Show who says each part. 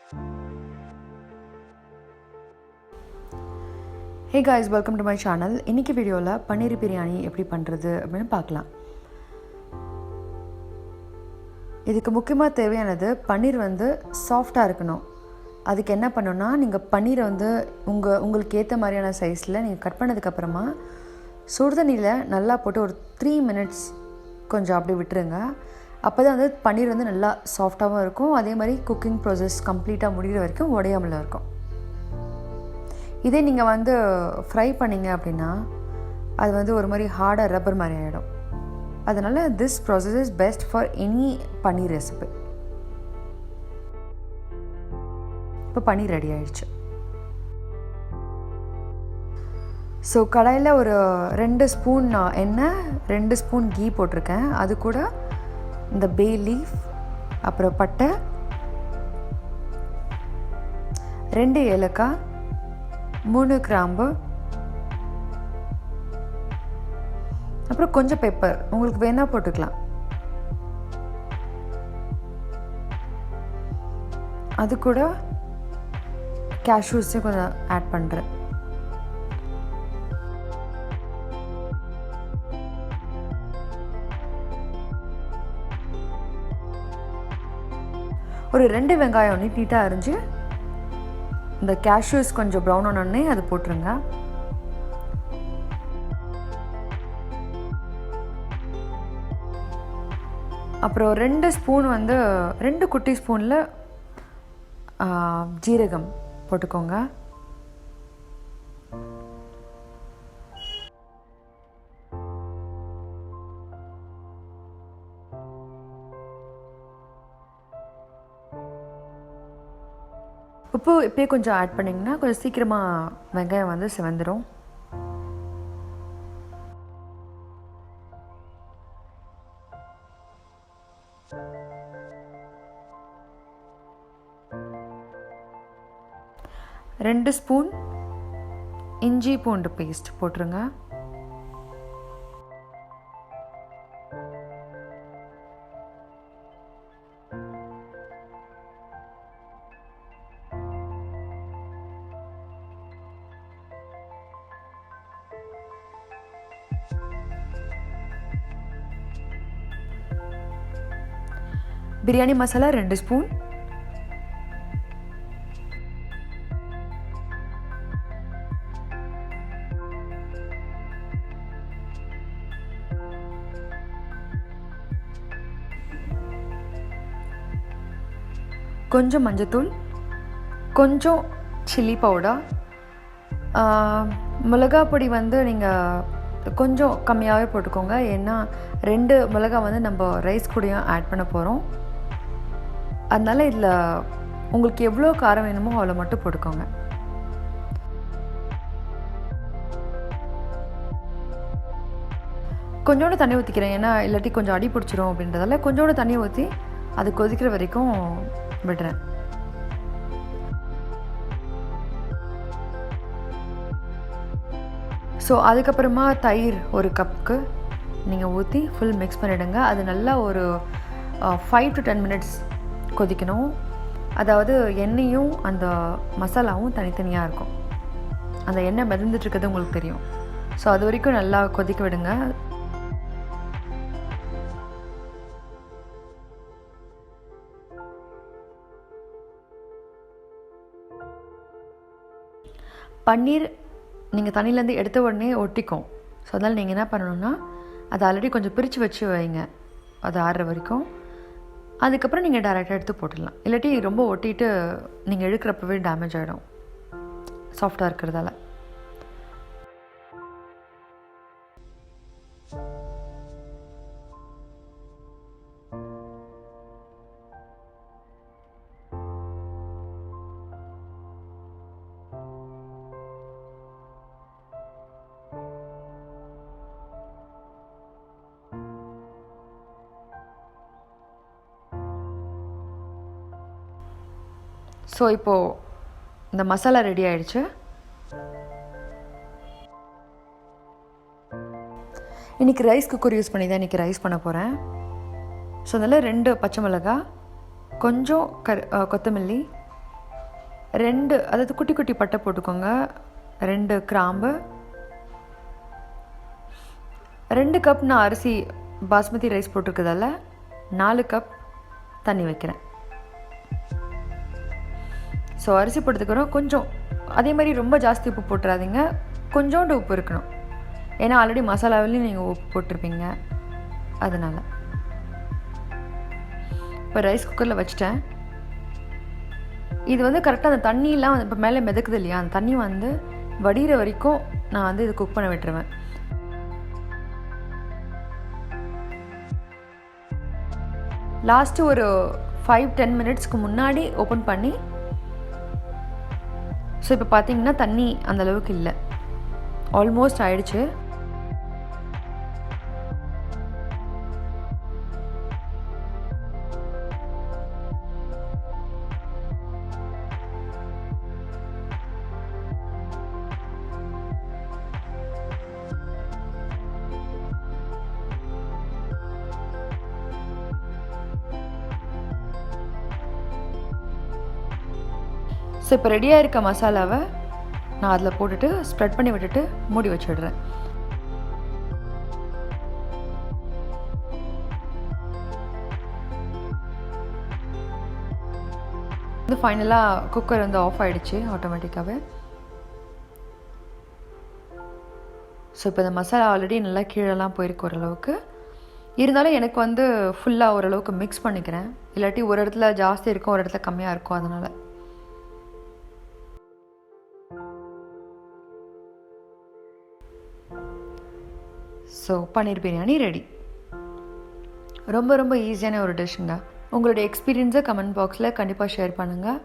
Speaker 1: Hey guys, welcome to my channel. இன்னைக்கு வீடியோல பன்னீர் பிரியாணி எப்படி பண்றது அப்படினு பார்க்கலாம். இதுக்கு முக்கியமா தேவையானது பன்னீர் வந்து சாஃப்ட்டா இருக்கணும். அதுக்கு என்ன பண்ணனும்னா நீங்க பன்னீரை வந்து உங்களுக்கு ஏத்த மாதிரியான சைஸ்ல நீங்க கட் பண்ணதுக்கு அப்புறமா சுடுதண்ணில நல்லா போட்டு ஒரு 3 minutes கொஞ்சம் அப்படியே விட்டுருங்க. அப்பதான் வந்து பன்னீர் வந்து நல்லா சாஃப்ட்டாவும் இருக்கும். அதே மாதிரி குக்கிங் process கம்ப்ளீட்டா முடியற வரைக்கும் உடையாமல இருக்கும். இதே நீங்க வந்து ஃப்ரை பண்ணீங்க அப்படினா அது வந்து ஒரு மாதிரி ஹார்டா ரப்பர் மாதிரி ஆயிடும். அதனால this process is best for any paneer recipe. இப்போ பன்னீர் ரெடி ஆயிடுச்சு. சோ கடாயில ஒரு 2 ஸ்பூன் எண்ணெய் 2 ஸ்பூன் கீ போட்டுருக்கேன். அது கூட இந்த பே லீஃப் அப்புறம் பட்டை 2 ஏலக்காய் 3 கிராம்பு அப்புறம் கொஞ்சம் பெப்பர் உங்களுக்கு வேணா போட்டுக்கலாம். அது கூட cashews கொஞ்சம் ஆட் பண்றேன். ஒரு 2 வெங்காயம் நீட்டா அரிஞ்சு இந்த cashews கொஞ்சம் brown ஆனனே அது போட்டுருங்க. அப்புறம் 2 ஸ்பூன் வந்து 2 குட்டி ஸ்பூன்ல ஜீரகம் போட்டுக்கோங்க. உப்பு இப்போயே கொஞ்சம் ஆட் பண்ணிங்கன்னா கொஞ்சம் சீக்கிரமா வெங்காயம் வந்து செவந்துரும். ரெண்டு ஸ்பூன் இஞ்சி பூண்டு பேஸ்ட் போட்டுருங்க. பிரியாணி மசாலா 2 ஸ்பூன், கொஞ்சம் மஞ்சத்தூள், கொஞ்சம் சில்லி பவுடர், மிளகாய் பொடி வந்து நீங்கள் கொஞ்சம் கம்மியாகவே போட்டுக்கோங்க. ஏன்னா 2 மிளகாய் வந்து நம்ம ரைஸ் கூடயும் ஆட் பண்ண போகிறோம். அதனால இதில் உங்களுக்கு எவ்வளோ காரம் வேணுமோ அவ்வளோ மட்டும் போட்டுக்கோங்க. கொஞ்சோண்டு தண்ணி ஊற்றிக்கிறேன், ஏன்னா இல்லாட்டி கொஞ்சம் அடி பிடிச்சிரும் அப்படின்றதால கொஞ்சோண்டு தண்ணி ஊற்றி அது கொதிக்கிற வரைக்கும் விடுறேன். ஸோ அதுக்கப்புறமா தயிர் 1 கப்புக்கு நீங்கள் ஊற்றி ஃபுல் மிக்ஸ் பண்ணிவிடுங்க. அது நல்லா ஒரு 5 to 10 minutes கொதிக்கணும். அதாவது எண்ணெயும் அந்த மசாலாவும் தனித்தனியாக இருக்கும். அந்த எண்ணெய் மிதந்துட்டு இருக்கிறது உங்களுக்கு தெரியும். ஸோ அது வரைக்கும் நல்லா கொதிக்க விடுங்க. பன்னீர் நீங்கள் தண்ணியிலேருந்து எடுத்த உடனே ஒட்டிக்கும். ஸோ அதனால் நீங்கள் என்ன பண்ணணுன்னா அதை ஆல்ரெடி கொஞ்சம் பிரித்து வச்சு வைங்க, அது ஆறுற வரைக்கும். அதுக்கப்புறம் நீங்கள் டைரெக்டாக எடுத்து போட்டுடலாம். இல்லாட்டி ரொம்ப ஒட்டிட்டு நீங்கள் எடுக்கிறப்பவே டேமேஜ் ஆகிடும் சாஃப்டாக இருக்கிறதால. ஸோ இப்போது இந்த மசாலா ரெடி ஆயிடுச்சு. இன்றைக்கி ரைஸ் குக்கர் யூஸ் பண்ணி தான் இன்றைக்கி ரைஸ் பண்ண போகிறேன். ஸோ அதில் 2 பச்சை மிளகாய், கொஞ்சம் கொத்தமல்லி, 2 அதாவது குட்டி குட்டி பட்டை போட்டுக்கோங்க, 2 கிராம்பு, 2 கப் நான் அரிசி பாஸ்மதி ரைஸ் போட்டிருக்கிறதால 4 கப் தண்ணி வைக்கிறேன். ஸோ அரிசி போட்டதுக்கப்புறம் கொஞ்சம் அதே மாதிரி ரொம்ப ஜாஸ்தி உப்பு போட்டுறாதீங்க, கொஞ்சோண்டு உப்பு இருக்கணும். ஏன்னா ஆல்ரெடி மசாலாவிலையும் நீங்கள் உப்பு போட்டிருப்பீங்க, அதனால். இப்போ ரைஸ் குக்கரில் வச்சுட்டேன். இது வந்து கரெக்டாக அந்த தண்ணியெலாம் வந்து இப்போ மேலே மிதக்குது இல்லையா, அந்த தண்ணி வந்து வடிகிற வரைக்கும் நான் வந்து இது குக் பண்ண விட்டுருவேன். லாஸ்ட்டு ஒரு 5-10 மினிட்ஸ்க்கு முன்னாடி ஓப்பன் பண்ணி, ஸோ இப்போ பார்த்தீங்கன்னா தண்ணி அந்தளவுக்கு இல்லை, ஆல்மோஸ்ட் ஆயிடுச்சு. ஸோ இப்போ ரெடியாக இருக்க மசாலாவை நான் அதில் போட்டுட்டு ஸ்ப்ரெட் பண்ணி விட்டுட்டு மூடி வச்சிடுறேன். இது ஃபைனலாக குக்கர் வந்து ஆஃப் ஆகிடுச்சு ஆட்டோமேட்டிக்காகவே. ஸோ இப்போ இந்த மசாலா ஆல்ரெடி நல்லா கீழெல்லாம் போயிருக்கு ஓரளவுக்கு. இருந்தாலும் எனக்கு வந்து ஃபுல்லாக ஓரளவுக்கு மிக்ஸ் பண்ணிக்கிறேன், இல்லாட்டி ஒரு இடத்துல ஜாஸ்தி இருக்கும் ஒரு இடத்துல கம்மியாக இருக்கும், அதனால். ஸோ பன்னீர் பிரியாணி ரெடி. ரொம்ப ரொம்ப ஈஸியான ஒரு டிஷ்ஷுங்க. உங்களுடைய எக்ஸ்பீரியன்ஸை கமெண்ட் பாக்ஸில் கண்டிப்பாக ஷேர் பண்ணுங்கள்.